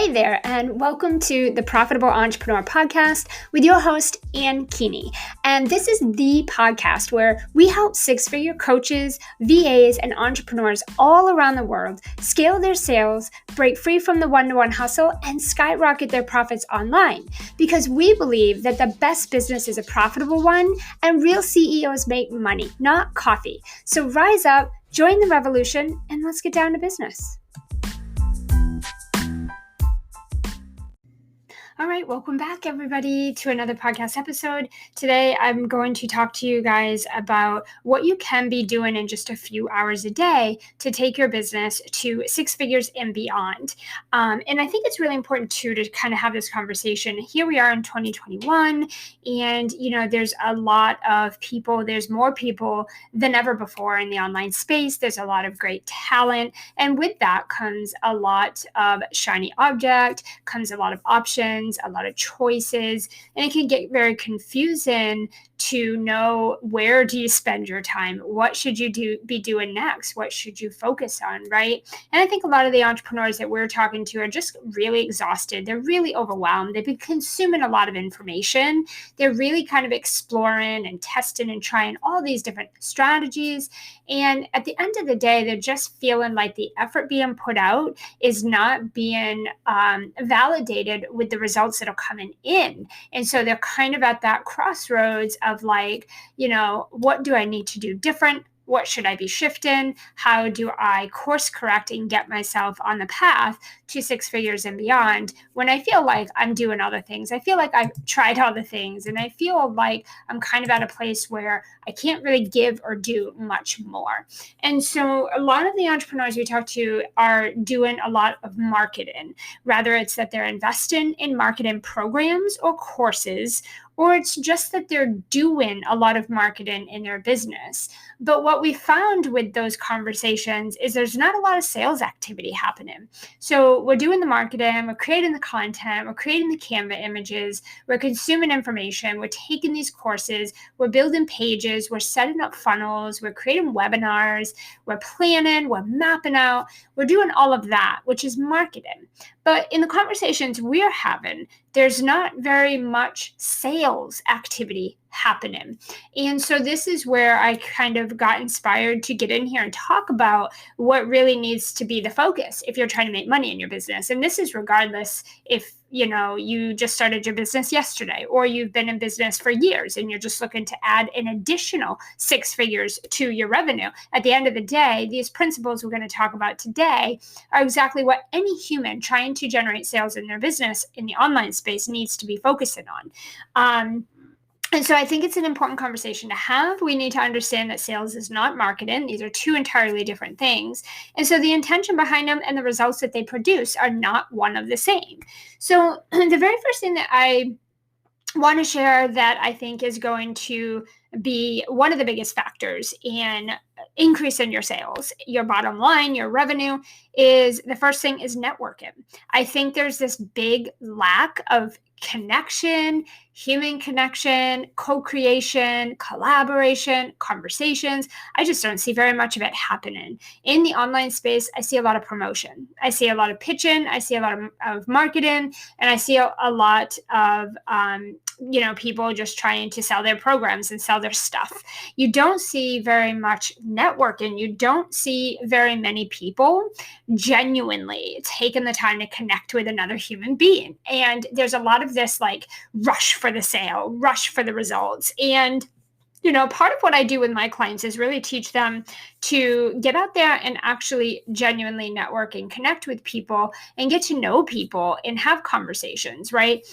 Hey there, and welcome to the Profitable Entrepreneur Podcast with your host, Keaney. And this is the podcast where we help six-figure coaches, VAs, and entrepreneurs all around the world scale their sales, break free from the one-to-one hustle, and skyrocket their profits online. Because we believe that the best business is a profitable one, and real CEOs make money, not coffee. So rise up, join the revolution, and let's get down to business. All right, welcome back, everybody, to another podcast episode. Today, I'm going to talk to you guys about what you can be doing in just a few hours a day to take your business to six figures and beyond. And I think it's really important, too, to kind of have this conversation. Here we are in 2021, and, there's a lot of people. There's more people than ever before in the online space. There's a lot of great talent. And with that comes a lot of shiny object, comes a lot of options, a lot of choices, and it can get very confusing to know where do you spend your time? What should you be doing next? What should you focus on, right? And I think a lot of the entrepreneurs that we're talking to are just really exhausted. They're really overwhelmed. They've been consuming a lot of information. They're really kind of exploring and testing and trying all these different strategies. And at the end of the day, they're just feeling like the effort being put out is not being validated with the results that are coming in. And so they're kind of at that crossroads of what do I need to do different? What should I be shifting? How do I course correct and get myself on the path to six figures and beyond when I feel like I'm doing other things? I feel like I've tried all the things, and I feel like I'm kind of at a place where I can't really give or do much more. And so a lot of the entrepreneurs we talk to are doing a lot of marketing, whether it's that they're investing in marketing programs or courses, or it's just that they're doing a lot of marketing in their business. But what we found with those conversations is there's not a lot of sales activity happening. So we're doing the marketing, we're creating the content, we're creating the Canva images, we're consuming information, we're taking these courses, we're building pages, we're setting up funnels, we're creating webinars, we're planning, we're mapping out, we're doing all of that, which is marketing. But in the conversations we're having, there's not very much sales activity happening. And so this is where I kind of got inspired to get in here and talk about what really needs to be the focus if you're trying to make money in your business. And this is regardless if you just started your business yesterday, or you've been in business for years and you're just looking to add an additional six figures to your revenue. At the end of the day, these principles we're going to talk about today are exactly what any human trying to generate sales in their business in the online space needs to be focusing on. And so I think it's an important conversation to have. We need to understand that sales is not marketing. These are two entirely different things. And so the intention behind them and the results that they produce are not one of the same. So the very first thing that I want to share that I think is going to be one of the biggest factors in increasing your sales, your bottom line, your revenue, is the first thing is networking. I think there's this big lack of connection, human connection, co-creation, collaboration, conversations. I just don't see very much of it happening. In the online space, I see a lot of promotion. I see a lot of pitching. I see a lot of marketing, and I see a lot of people just trying to sell their programs and sell their stuff. You don't see very much networking. You don't see very many people genuinely taking the time to connect with another human being. And there's a lot of this rush for the sale, rush for the results. And part of what I do with my clients is really teach them to get out there and actually genuinely network and connect with people and get to know people and have conversations, right?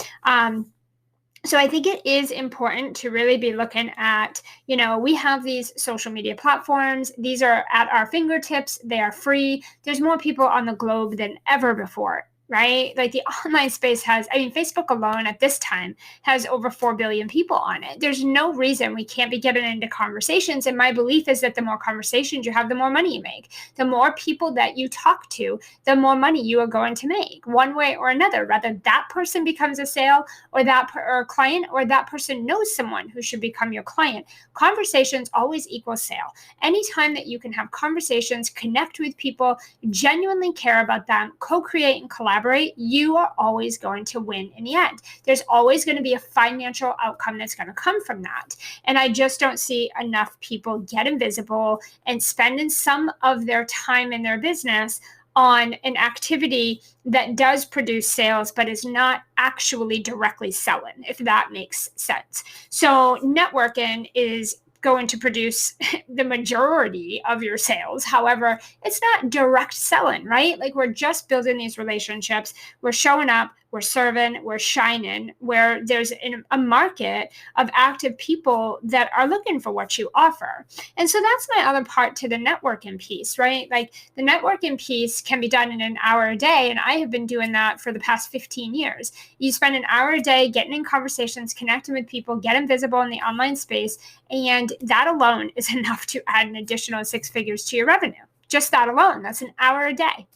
So I think it is important to really be looking at, we have these social media platforms. These are at our fingertips. They are free. There's more people on the globe than ever before. Right? Like the online space Facebook alone at this time has over 4 billion people on it. There's no reason we can't be getting into conversations. And my belief is that the more conversations you have, the more money you make. The more people that you talk to, the more money you are going to make one way or another, whether that person becomes a sale or a client, or that person knows someone who should become your client. Conversations always equal sale. Anytime that you can have conversations, connect with people, genuinely care about them, co-create and collaborate collaborate, you are always going to win in the end. There's always going to be a financial outcome that's going to come from that. And I just don't see enough people get invisible and spending some of their time in their business on an activity that does produce sales, but is not actually directly selling, if that makes sense. So networking is going to produce the majority of your sales. However, it's not direct selling, right? Like, we're just building these relationships. We're showing up, we're serving, we're shining, where there's a market of active people that are looking for what you offer. And so that's my other part to the networking piece, right? Like, the networking piece can be done in an hour a day. And I have been doing that for the past 15 years. You spend an hour a day getting in conversations, connecting with people, getting visible in the online space. And that alone is enough to add an additional 6 figures to your revenue. Just that alone, that's an hour a day.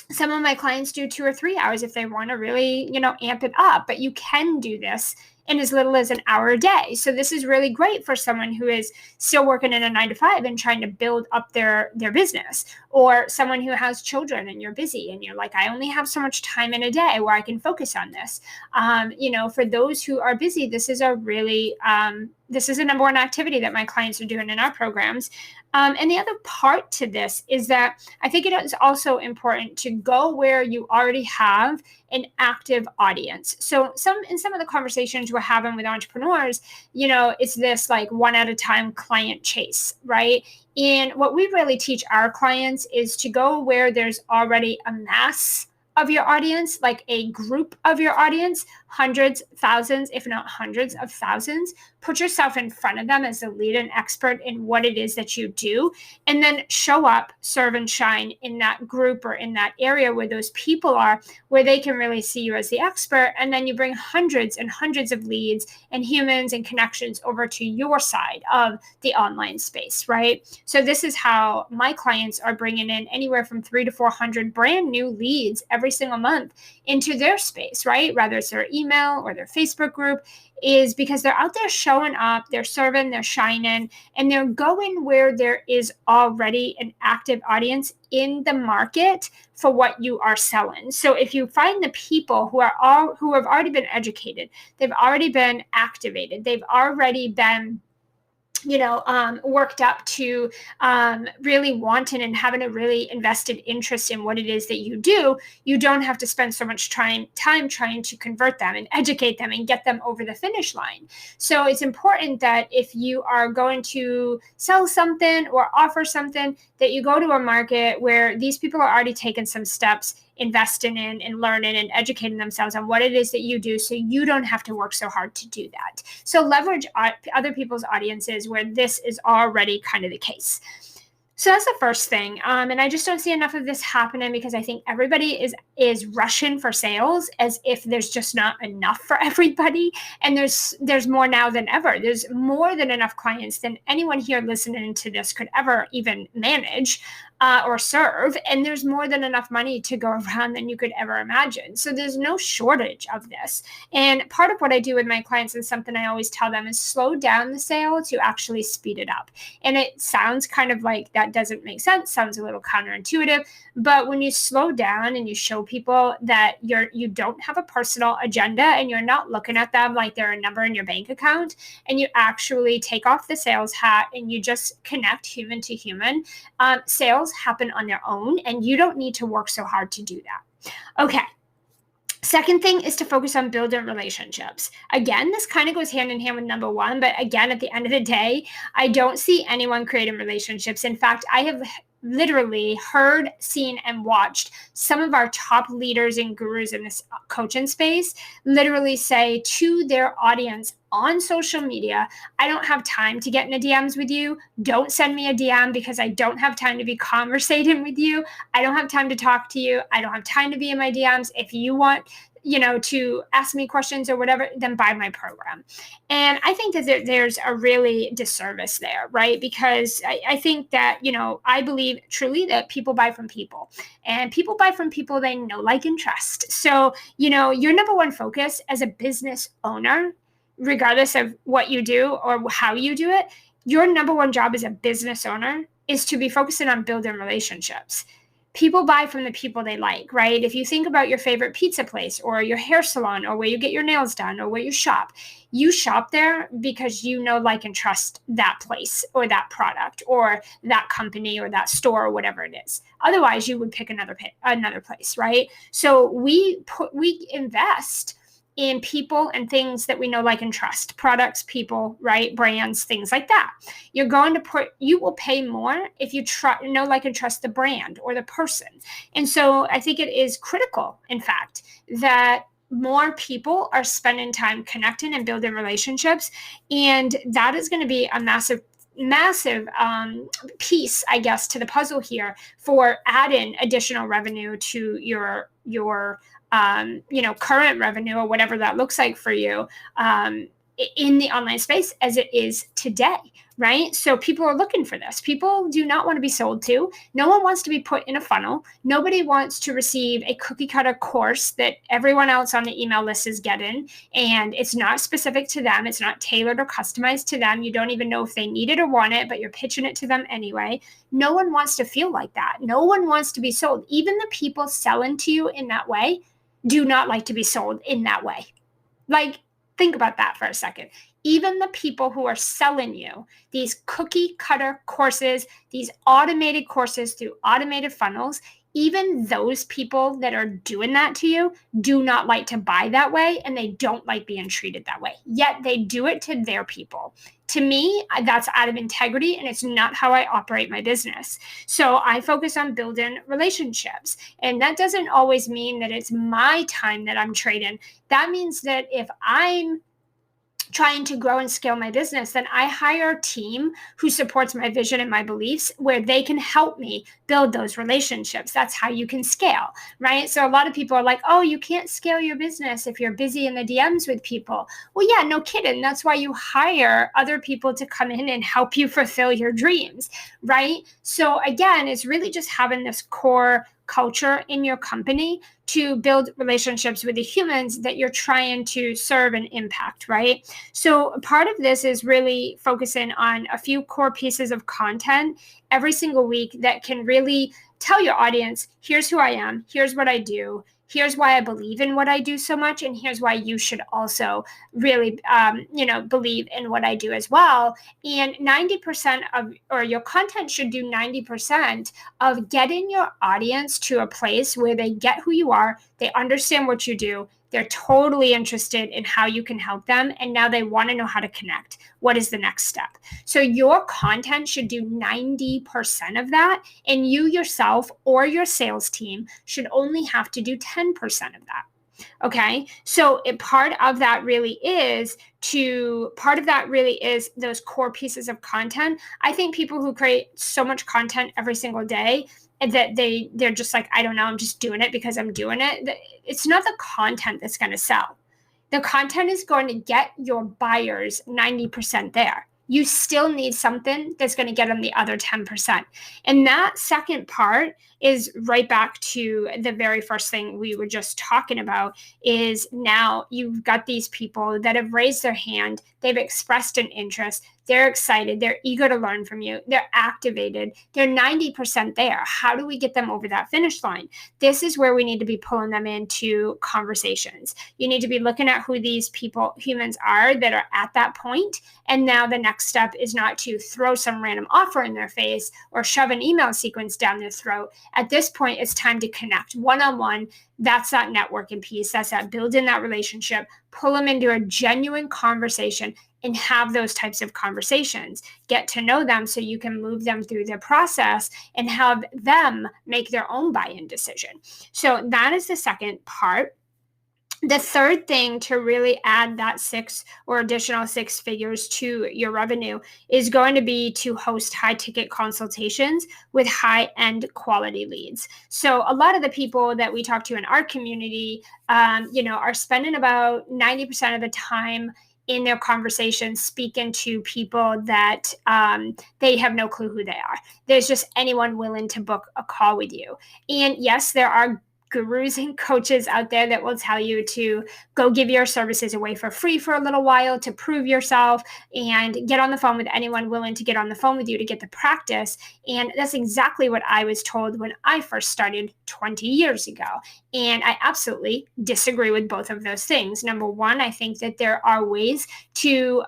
Some of my clients do 2 or 3 hours if they want to really, amp it up, but you can do this in as little as an hour a day. So this is really great for someone who is still working in a 9-to-5 and trying to build up their business, or someone who has children and you're busy and you're like, I only have so much time in a day where I can focus on this. For those who are busy, this is this is a number one activity that my clients are doing in our programs. And the other part to this is that I think it is also important to go where you already have an active audience. So in some of the conversations we're having with entrepreneurs, it's this like one at a time client chase, right? And what we really teach our clients is to go where there's already a mass of your audience, like a group of your audience, hundreds, thousands, if not hundreds of thousands. Put yourself in front of them as a lead and expert in what it is that you do, and then show up, serve, and shine in that group or in that area where those people are, where they can really see you as the expert. And then you bring hundreds and hundreds of leads and humans and connections over to your side of the online space, right? So this is how my clients are bringing in anywhere from 300 to 400 brand new leads every single month into their space, right? Whether it's their email or their Facebook group, is because they're out there showing up, they're serving, they're shining, and they're going where there is already an active audience in the market for what you are selling. So if you find the people who have already been educated, they've already been activated, they've already been worked up to really wanting and having a really invested interest in what it is that you do, you don't have to spend so much time trying to convert them and educate them and get them over the finish line. So it's important that if you are going to sell something or offer something, that you go to a market where these people are already taking some steps, investing in and learning and educating themselves on what it is that you do, so you don't have to work so hard to do that. So leverage other people's audiences where this is already kind of the case. So that's the first thing. And I just don't see enough of this happening because I think everybody is rushing for sales as if there's just not enough for everybody. And there's more now than ever. There's more than enough clients than anyone here listening to this could ever even manage or serve. And there's more than enough money to go around than you could ever imagine. So there's no shortage of this. And part of what I do with my clients, and something I always tell them, is slow down the sale to actually speed it up. And it sounds kind of like that doesn't make sense, sounds a little counterintuitive, but when you slow down and you show people that you don't have a personal agenda and you're not looking at them like they're a number in your bank account, and you actually take off the sales hat and you just connect human to human, sales happen on their own and you don't need to work so hard to do that. Okay. Second thing is to focus on building relationships. Again, this kind of goes hand in hand with number one, but again, at the end of the day, I don't see anyone creating relationships. In fact, I have literally heard, seen, and watched some of our top leaders and gurus in this coaching space literally say to their audience on social media, I don't have time to get in the DMs with you. Don't send me a DM because I don't have time to be conversating with you. I don't have time to talk to you. I don't have time to be in my DMs. If you want, to ask me questions or whatever, then buy my program. And I think that there's a really disservice there, right? Because I think that, I believe truly that people buy from people, and people buy from people they know, like, and trust. So, your number one focus as a business owner, regardless of what you do or how you do it, your number one job as a business owner is to be focusing on building relationships. people buy from the people they like, right? If you think about your favorite pizza place or your hair salon or where you get your nails done or where you shop there because you know, like, and trust that place or that product or that company or that store or whatever it is. Otherwise, you would pick another place, right? So we invest in people and things that we know, like, and trust, products, people, right? Brands, things like that. You will pay more if you know, like, and trust the brand or the person. And so I think it is critical, in fact, that more people are spending time connecting and building relationships. And that is going to be a massive piece, I guess, to the puzzle here for adding additional revenue to your current revenue or whatever that looks like for you in the online space as it is today, right? So people are looking for this. People do not want to be sold to. No one wants to be put in a funnel. Nobody wants to receive a cookie cutter course that everyone else on the email list is getting, and it's not specific to them. It's not tailored or customized to them. You don't even know if they need it or want it, but you're pitching it to them anyway. No one wants to feel like that. No one wants to be sold. Even the people selling to you in that way do not like to be sold in that way. Like, think about that for a second. Even the people who are selling you these cookie cutter courses, these automated courses through automated funnels, even those people that are doing that to you do not like to buy that way, and they don't like being treated that way. Yet they do it to their people. To me, that's out of integrity, and it's not how I operate my business. So I focus on building relationships. And that doesn't always mean that it's my time that I'm trading. That means that if I'm trying to grow and scale my business, then I hire a team who supports my vision and my beliefs, where they can help me build those relationships. That's how you can scale, right? So a lot of people are like, oh, you can't scale your business if you're busy in the DMs with people. Well, yeah, no kidding. That's why you hire other people to come in and help you fulfill your dreams, right? So again, it's really just having this core culture in your company to build relationships with the humans that you're trying to serve and impact, right? So part of this is really focusing on a few core pieces of content every single week that can really tell your audience, here's who I am, here's what I do, here's why I believe in what I do so much, and here's why you should also really, believe in what I do as well. And 90% or your content should do 90% of getting your audience to a place where they get who you are, they understand what you do, they're totally interested in how you can help them, and now they want to know how to connect. What is the next step? So your content should do 90% of that, and you yourself or your sales team should only have to do 10% of that. Okay, so part of that really is those core pieces of content. I think people who create so much content every single day that they're just like, I don't know, I'm just doing it because I'm doing it. It's not the content that's going to sell. The content is going to get your buyers 90% there. You still need something that's going to get them the other 10%. And that second part is right back to the very first thing we were just talking about, is now you've got these people that have raised their hand, they've expressed an interest, they're excited, they're eager to learn from you, they're activated, they're 90% there. How do we get them over that finish line? This is where we need to be pulling them into conversations. You need to be looking at who these humans are that are at that point. And now the next step is not to throw some random offer in their face or shove an email sequence down their throat. At this point, it's time to connect one-on-one. That's that networking piece. That's that building that relationship, pull them into a genuine conversation and have those types of conversations. Get to know them so you can move them through the process and have them make their own buy-in decision. So that is the second part. The third thing to really add that additional 6 figures to your revenue is going to be to host high ticket consultations with high end quality leads. So a lot of the people that we talk to in our community, are spending about 90% of the time in their conversations speaking to people that they have no clue who they are. There's just anyone willing to book a call with you. And yes, there are gurus and coaches out there that will tell you to go give your services away for free for a little while to prove yourself and get on the phone with anyone willing to get on the phone with you to get the practice. And that's exactly what I was told when I first started 20 years ago. And I absolutely disagree with both of those things. Number one, I think that there are ways to,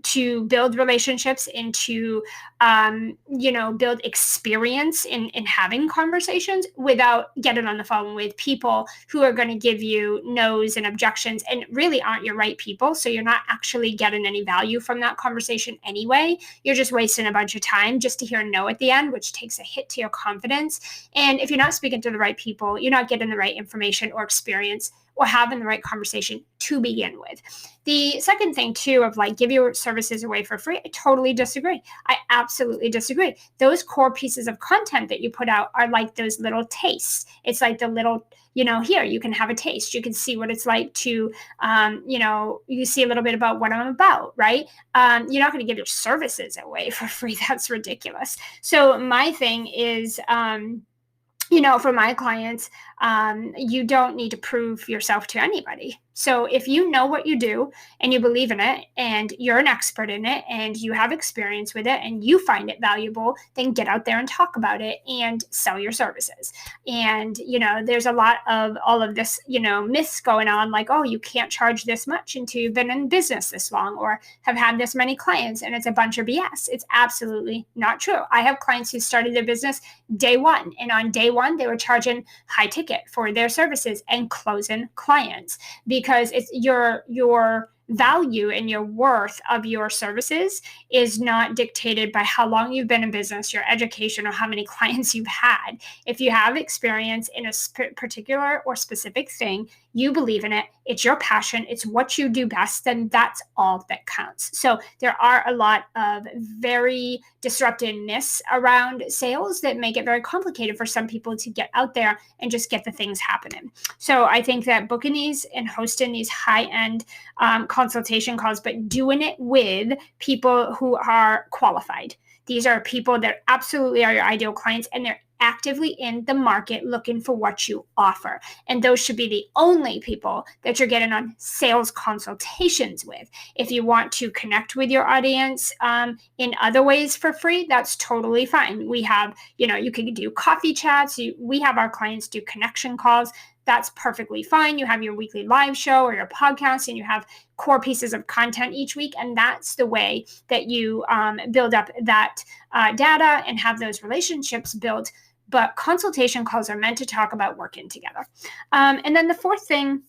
to build relationships and to build experience in having conversations without getting on the phone with people who are going to give you no's and objections and really aren't your right people. So you're not actually getting any value from that conversation anyway. You're just wasting a bunch of time just to hear no at the end, which takes a hit to your confidence. And if you're not speaking to the right people, you're not getting the right information or experience or having the right conversation to begin with. The second thing too of like give your services away for free, I totally disagree. I absolutely disagree. Those core pieces of content that you put out are like those little tastes. It's like the little, here, you can have a taste. You can see what it's like to, you see a little bit about what I'm about, right? You're not going to give your services away for free. That's ridiculous. So my thing is, for my clients, you don't need to prove yourself to anybody. So if you know what you do and you believe in it and you're an expert in it and you have experience with it and you find it valuable, then get out there and talk about it and sell your services. And, there's a lot of all of this, myths going on like, oh, you can't charge this much until you've been in business this long or have had this many clients. And it's a bunch of BS. It's absolutely not true. I have clients who started their business day one. And on day one, they were charging high ticket for their services and closing clients because it's your value and your worth of your services is not dictated by how long you've been in business, your education, or how many clients you've had. If you have experience in a particular or specific thing, you believe in it, it's your passion, it's what you do best, then that's all that counts. So there are a lot of very disruptive myths around sales that make it very complicated for some people to get out there and just get the things happening. So I think that booking these and hosting these high-end consultation calls, but doing it with people who are qualified. These are people that absolutely are your ideal clients and they're actively in the market looking for what you offer. And those should be the only people that you're getting on sales consultations with. If you want to connect with your audience in other ways for free, that's totally fine. We have, you can do coffee chats. We have our clients do connection calls. That's perfectly fine. You have your weekly live show or your podcast and you have core pieces of content each week. And that's the way that you build up that data and have those relationships built. But consultation calls are meant to talk about working together. And then the fourth thing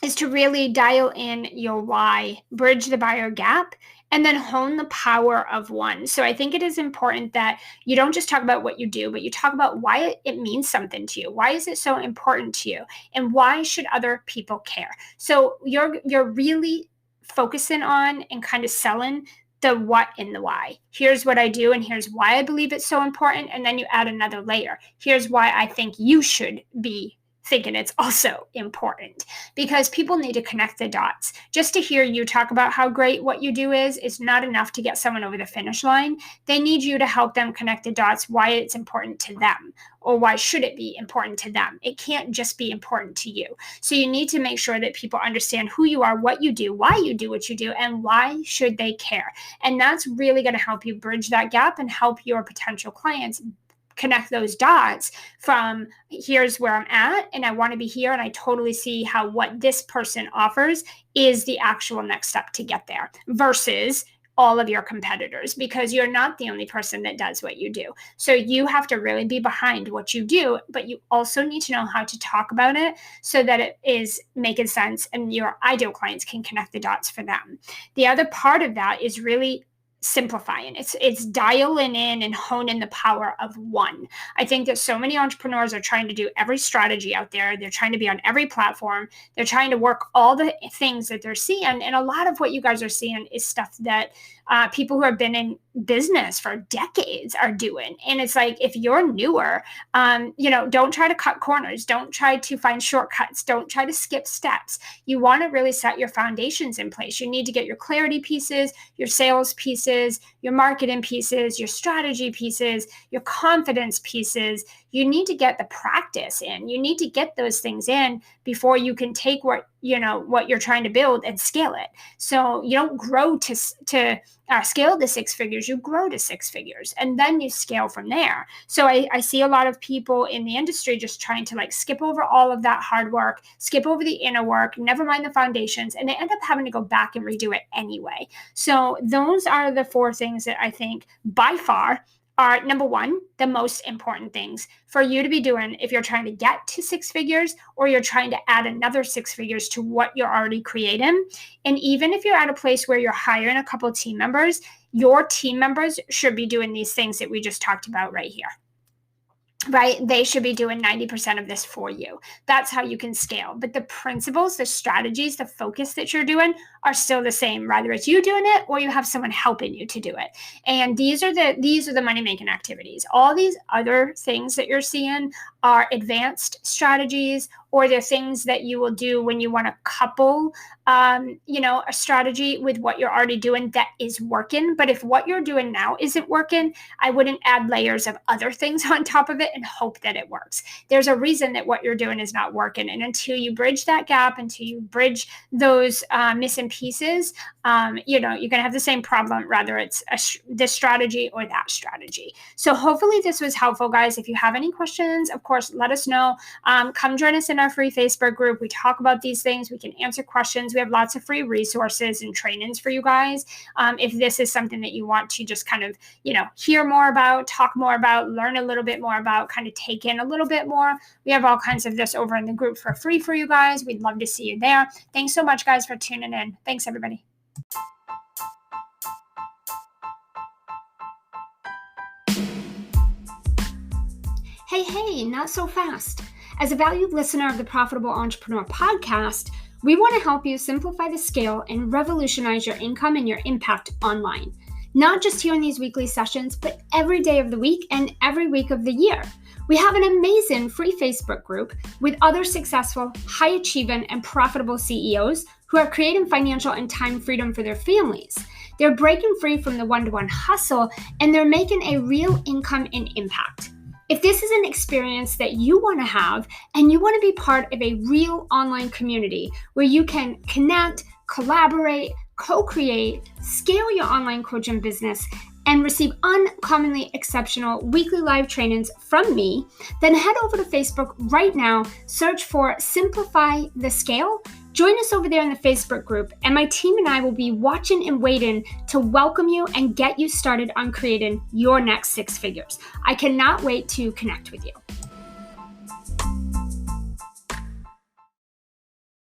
is to really dial in your why, bridge the buyer gap, and then hone the power of one. So I think it is important that you don't just talk about what you do, but you talk about why it means something to you. Why is it so important to you? And why should other people care? So you're really focusing on and kind of selling the what and the why. Here's what I do and here's why I believe it's so important. And then you add another layer. Here's why I think you should be thinking it's also important, because people need to connect the dots. Just to hear you talk about how great what you do is not enough to get someone over the finish line. They need you to help them connect the dots, why it's important to them, or why should it be important to them. It can't just be important to you. So you need to make sure that people understand who you are, what you do, why you do what you do, and why should they care. And that's really going to help you bridge that gap and help your potential clients connect those dots from here's where I'm at and I want to be here and I totally see how what this person offers is the actual next step to get there versus all of your competitors, because you're not the only person that does what you do. So you have to really be behind what you do, but you also need to know how to talk about it so that it is making sense and your ideal clients can connect the dots for them. The other part of that is really simplifying. It's dialing in and honing the power of one. I think that so many entrepreneurs are trying to do every strategy out there. They're trying to be on every platform. They're trying to work all the things that they're seeing. And a lot of what you guys are seeing is stuff that people who have been in business for decades are doing. And it's like, if you're newer, don't try to cut corners. Don't try to find shortcuts. Don't try to skip steps. You want to really set your foundations in place. You need to get your clarity pieces, your sales pieces, your marketing pieces, your strategy pieces, your confidence pieces. You need to get the practice in. You need to get those things in before you can take what you're trying to build and scale it. So you don't grow to scale to six figures, you grow to six figures, and then you scale from there. So I see a lot of people in the industry just trying to skip over all of that hard work, skip over the inner work, never mind the foundations, and they end up having to go back and redo it anyway. So those are the 4 things that I think by far are, number 1, the most important things for you to be doing if you're trying to get to 6 figures or you're trying to add another 6 figures to what you're already creating. And even if you're at a place where you're hiring a couple of team members, your team members should be doing these things that we just talked about right here. Right? They should be doing 90% of this for you. That's how you can scale. But the principles, the strategies, the focus that you're doing are still the same, whether it's you doing it or you have someone helping you to do it. And these are the money-making activities. All these other things that you're seeing are advanced strategies, or they're things that you will do when you want to couple, a strategy with what you're already doing that is working. But if what you're doing now isn't working, I wouldn't add layers of other things on top of it and hope that it works. There's a reason that what you're doing is not working. And until you bridge that gap, until you bridge those missing pieces, you're going to have the same problem, whether it's this strategy or that strategy. So hopefully this was helpful, guys. If you have any questions, of course, let us know. Come join us in our free Facebook group. We talk about these things. We can answer questions. We have lots of free resources and trainings for you guys. If this is something that you want to just kind of, hear more about, talk more about, learn a little bit more about, kind of take in a little bit more, we have all kinds of this over in the group for free for you guys. We'd love to see you there. Thanks so much, guys, for tuning in. Thanks, everybody. Hey, not so fast. As a valued listener of the Profitable Entrepreneur podcast, we want to help you simplify the scale and revolutionize your income and your impact online. Not just here in these weekly sessions, but every day of the week and every week of the year. We have an amazing free Facebook group with other successful, high-achieving, and profitable CEOs who are creating financial and time freedom for their families. They're breaking free from the one-to-one hustle, and they're making a real income and impact. If this is an experience that you want to have and you want to be part of a real online community where you can connect, collaborate, co-create, scale your online coaching business, and receive uncommonly exceptional weekly live trainings from me, then head over to Facebook right now, search for Simplify the Scale. Join us over there in the Facebook group, and my team and I will be watching and waiting to welcome you and get you started on creating your next 6 figures. I cannot wait to connect with you.